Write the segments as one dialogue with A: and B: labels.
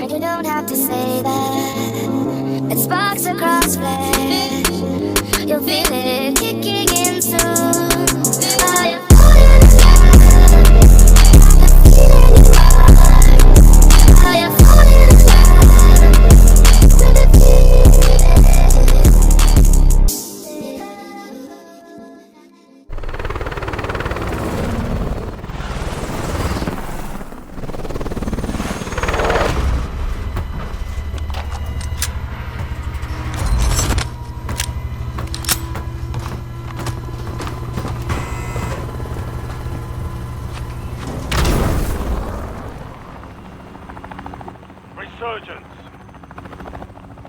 A: And you don't have to say that. It sparks across flesh. You'll feel it kicking in soon. Are you falling in love? Feeling it right. Are you falling in love with the feeling?
B: Resurgence.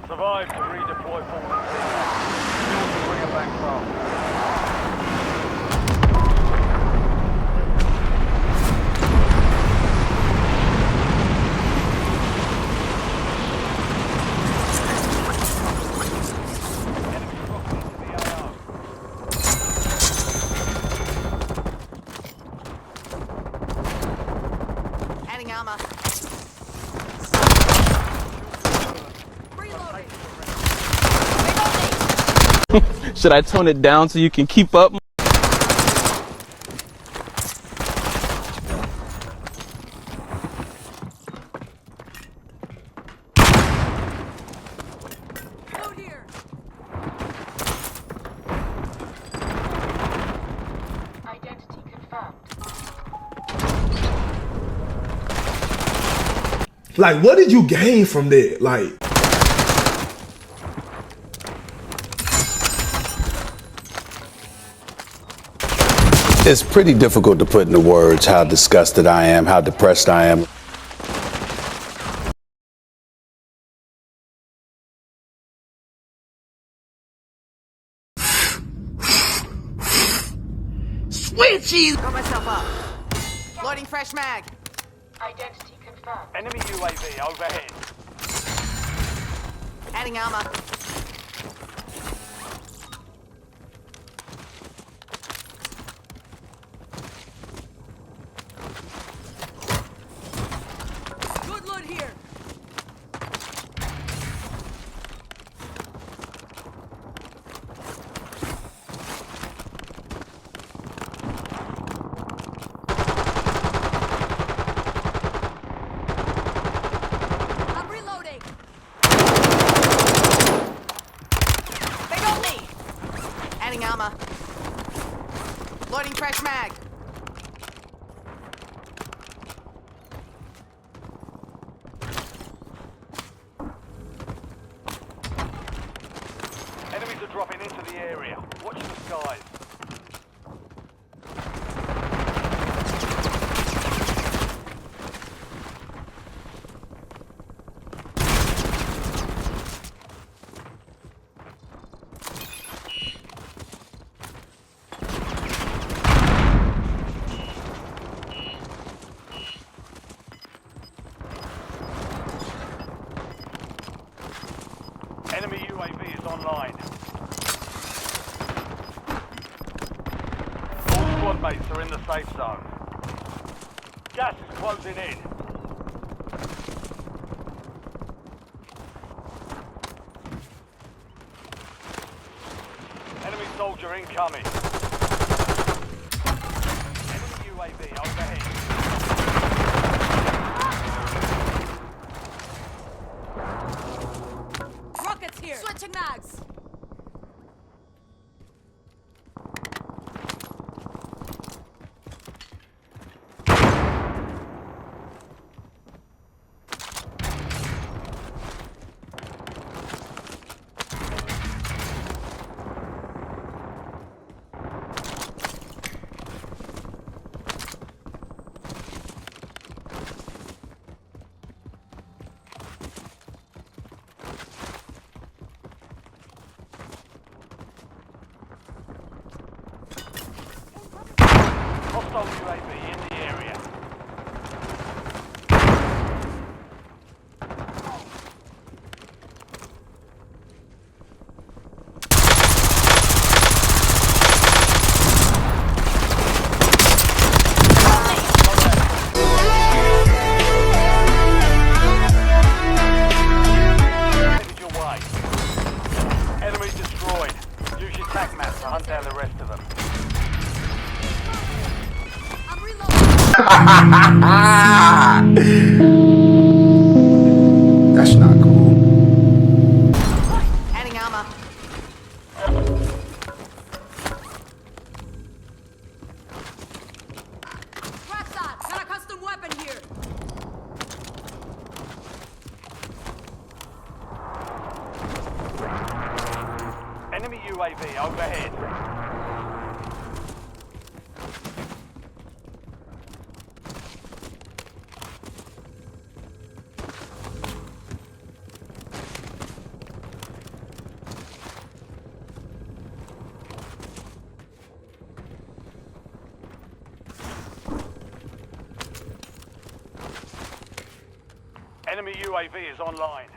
B: Survive to redeploy fallen teammates. Still to bring it back from.
C: Adding armor.
D: Should I tone it down so you can keep up?
E: Identity confirmed.
F: Like, what did you gain from that? Like,
G: it's pretty difficult to put into words how disgusted I am, how depressed I am.
C: Sweet cheese! Got myself up. Loading fresh mag.
E: Identity confirmed.
B: Enemy UAV overhead.
C: Adding armor. Good loot here. I'm reloading. They got me. Adding armor. Loading fresh mag.
B: Enemies are dropping into the area. Watch the skies. Enemy UAV is online. All squad mates are in the safe zone. Gas is closing in. Enemy soldier incoming. Enemy UAV overhead.
C: Rockets here. Switching mags.
B: Hostile UAV in the area. UAV overhead. Enemy UAV is online.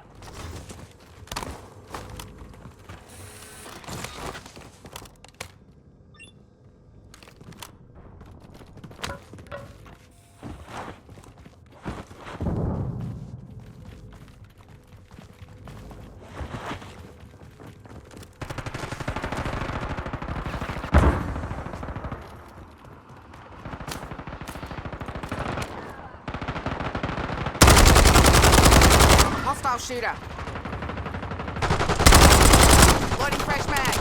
C: Hostile shooter. Loading fresh mag.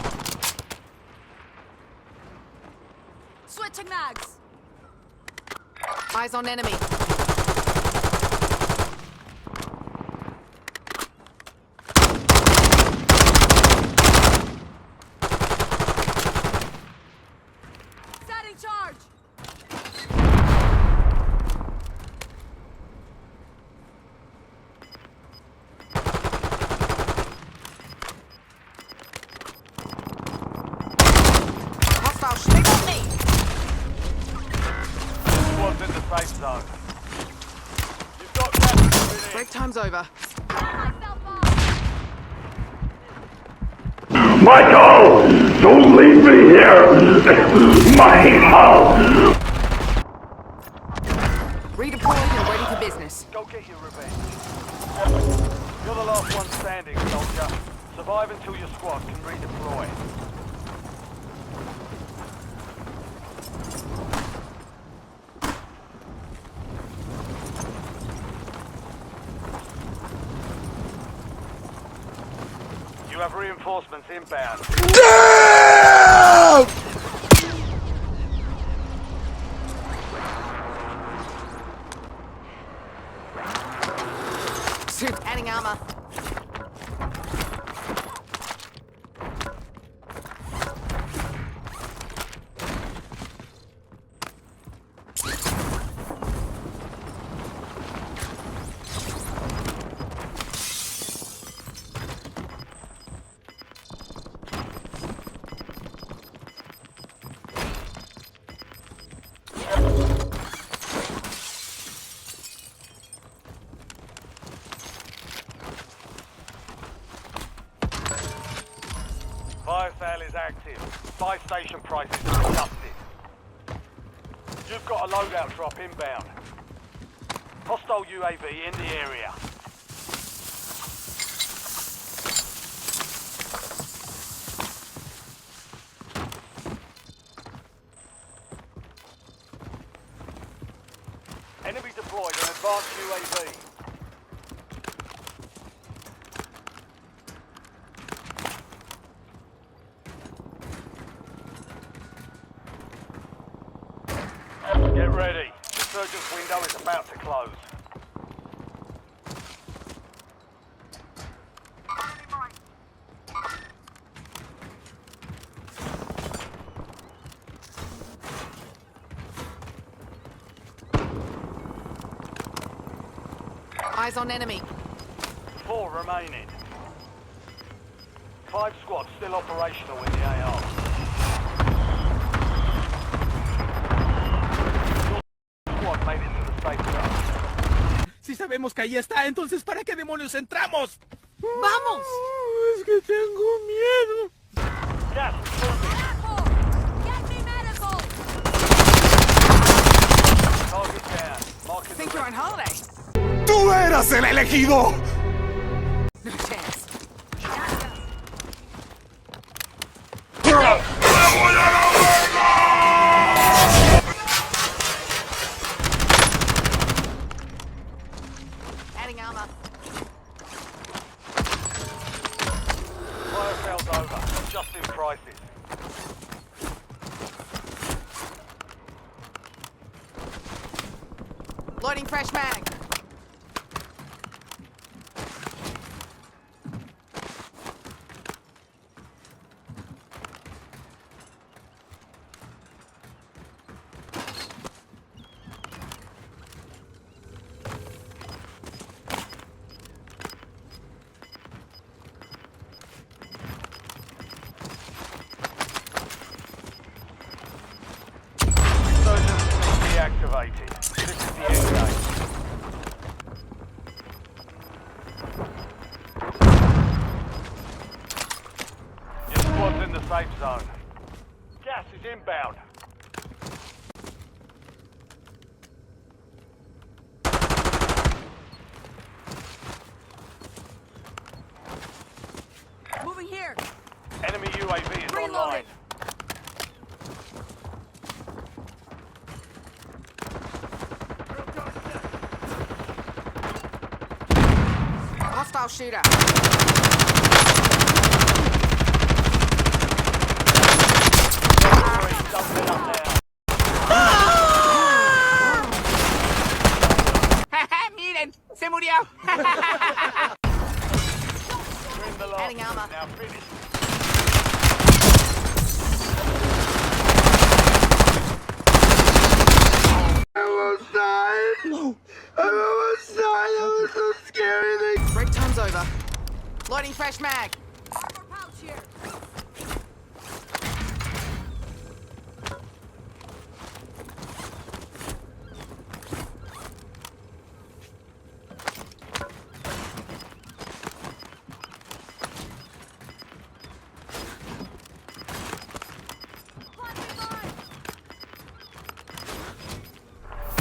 C: Switching mags. Eyes on enemy. Setting charge. Hostile shooting at me.
B: Squad's in the safe zone. You've got gas moving in.
C: Break time's over.
H: Michael! Don't leave me here! Michael!
C: Redeployed and ready for business.
B: Go get your revenge. You're the last one standing, soldier. Survive until your squad can redeploy. You have reinforcements inbound.
F: Damn!
C: Adding armor.
B: Fire sale is active. Buy station prices are adjusted. You've got a loadout drop inbound. Hostile UAV in the area. Enemy deployed an advanced UAV. Get ready. Resurgence window is about to close.
C: Eyes on enemy.
B: 4 remaining. 5 squads still operational in the AR. Your squad made it to the safe zone.
I: Si sabemos que ahí está, entonces ¿para qué demonios entramos?
C: ¡Vamos!
F: Es que tengo miedo.
B: Gas is moving.
C: Get me medical!
B: Target down. Marking
C: Think
B: the
C: you're on holiday?
F: ¡Tú eras el elegido!
C: No chance. Adding armor.
B: fire sale's over. Adjusting prices.
C: Loading fresh mag.
B: safe zone. Gas is inbound.
C: Moving here.
B: Enemy UAV is
C: Reloading.
B: online.
C: Hostile shooter.
B: Don't let up now.
C: Miren, se murió.
B: You're in the last
C: Adding armor.
B: now finish.
C: Break time's over. Loading fresh mag.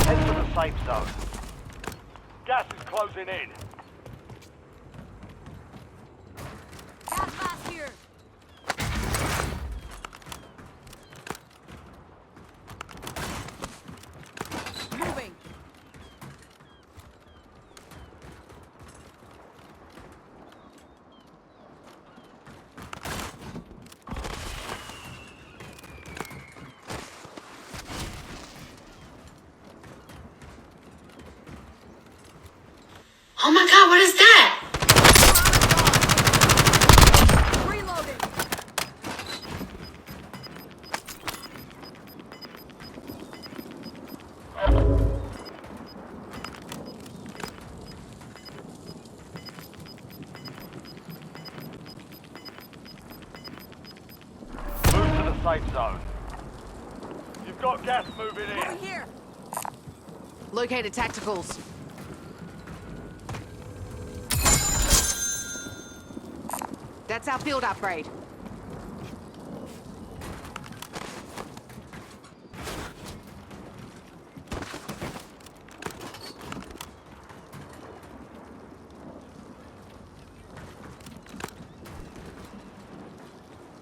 B: Head to the safe zone. Gas is closing in.
C: Gas mask here. Moving.
A: Oh my god, what is that?
C: Reloading.
B: Move to the safe zone. You've got gas moving in.
C: Moving here. Located tacticals. That's our field upgrade.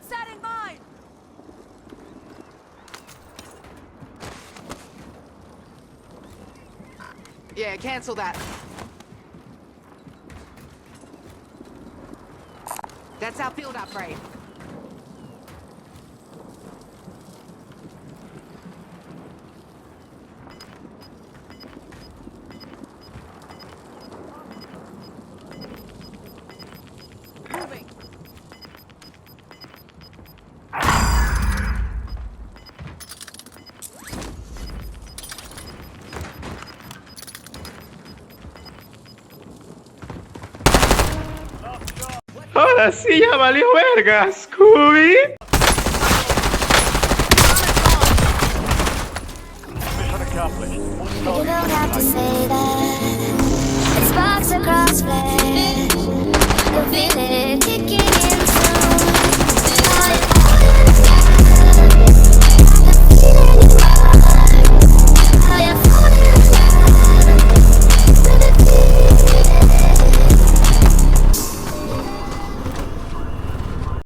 C: Setting mine. Yeah, cancel that. That's our field upgrade. Moving.
F: Ahora sí ya valió verga, Scooby.
B: Mission accomplished.
A: You don't have to say that.